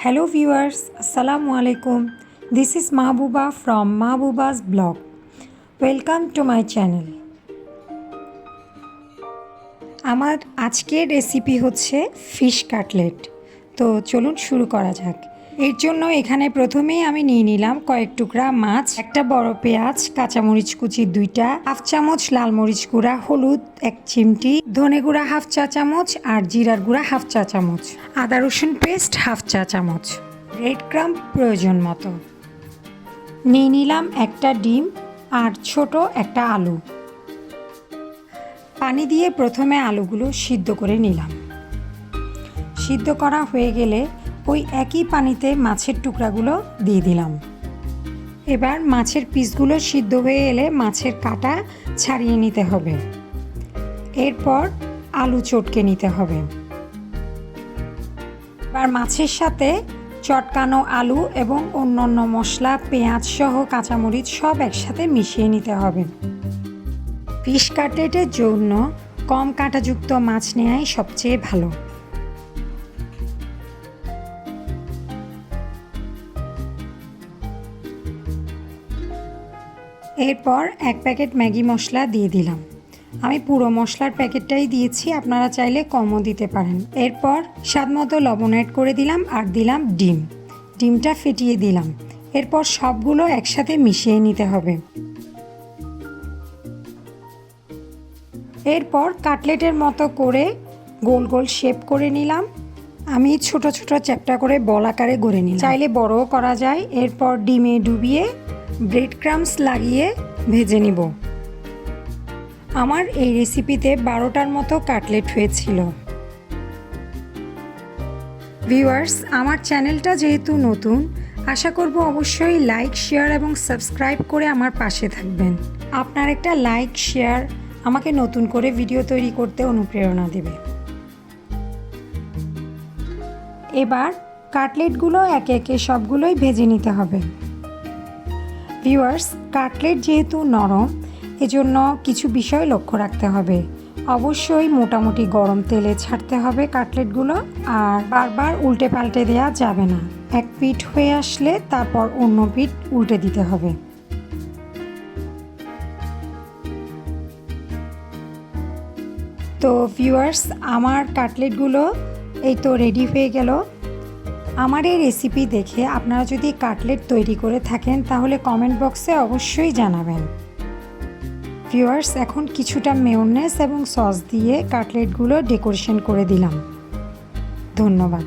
Hello viewers, Assalamu alaikum. This is Mahbuba from Mahbuba's blog. Welcome to my channel. আমার আজকের recipe হচ্ছে fish cutlet. তো চলুন শুরু করা যাক। এর জন্য এখানে প্রথমেই আমি নিয়ে নিলাম কয়েক টুকরা মাছ, একটা বড় পেঁয়াজ, কাঁচামরিচ কুচি 2টা, হাফ চামচ লাল মরিচ গুঁড়া, হলুদ 1 চিমটি, ধনে গুঁড়া হাফ চা চামচ আর জিরার গুঁড়া হাফ চা চামচ, আদা রসুন পেস্ট হাফ চা চামচ, ব্রেড ক্রাম্ব প্রয়োজন মতো। নিয়ে নিলাম একটা ডিম আর ছোট একটা আলু। পানি দিয়ে প্রথমে আলুগুলো সিদ্ধ করে নিলাম। সিদ্ধ করা হয়ে গেলে ওই একই পানিতে মাছের টুকরাগুলো দিয়ে দিলাম। এবার মাছের পিসগুলো সিদ্ধ হয়ে এলে মাছের কাঁটা ছাড়িয়ে নিতে হবে। এরপর আলু চটকে নিতে হবে। এবার মাছের সাথে চটকানো আলু এবং অন্যান্য মশলা, পেঁয়াজ সহ কাঁচামরিচ সব একসাথে মিশিয়ে নিতে হবে। ফিশ কাটলেটের জন্য কম কাঁটাযুক্ত মাছ নেওয়াই সবচেয়ে ভালো। এরপর 1 প্যাকেট ম্যাগি মশলা দিয়ে দিলাম। আমি পুরো মশলার প্যাকেটটাই দিয়েছি, আপনারা চাইলে কমও দিতে পারেন। এরপর স্বাদমতো লবণ অ্যাড করে দিলাম আর দিলাম ডিমটা ফেটিয়ে দিলাম। এরপর সবগুলো একসাথে মিশিয়ে নিতে হবে। এরপর কাটলেটের মতো করে গোল গোল শেপ করে নিলাম। আমি ছোট ছোট চ্যাপ্টা করে বল আকারে গড়ে নিলাম, চাইলে বড়ও করা যায়। এরপর ডিমে ডুবিয়ে ব্রেড ক্রাম্বস লাগিয়ে ভেজে নিব। আমার এই রেসিপিতে 12টার মতো কাটলেট হয়েছিল। ভিউয়ার্স, আমার চ্যানেলটা যেহেতু নতুন, আশা করব অবশ্যই লাইক, শেয়ার এবং সাবস্ক্রাইব করে আমার পাশে থাকবেন। আপনার একটা লাইক, শেয়ার আমাকে নতুন করে ভিডিও তৈরি করতে অনুপ্রেরণা দেবে। এবার কাটলেটগুলো একে একে সবগুলোই ভেজে নিতে হবে। ভিউয়ার্স, কাটলেট যেহেতু নরম, এজন্য কিছু বিষয় লক্ষ্য রাখতে হবে। অবশ্যই মোটামুটি গরম তেলে ছাড়তে হবে কাটলেটগুলো, আর বারবার উল্টে পাল্টে দেওয়া যাবে না। এক পিঠ হয়ে আসলে তারপর অন্য পিঠ উল্টে দিতে হবে। তো ভিউয়ার্স, আমার কাটলেটগুলো এই তো রেডি হয়ে গেল। আমার এই রেসিপি দেখে আপনারা যদি কাটলেট তৈরি করে থাকেন তাহলে কমেন্ট বক্সে অবশ্যই জানাবেন। ভিউয়ার্স, এখন কিছুটা মেয়োনেজ এবং সস দিয়ে কাটলেটগুলো ডেকোরেশন করে দিলাম। ধন্যবাদ।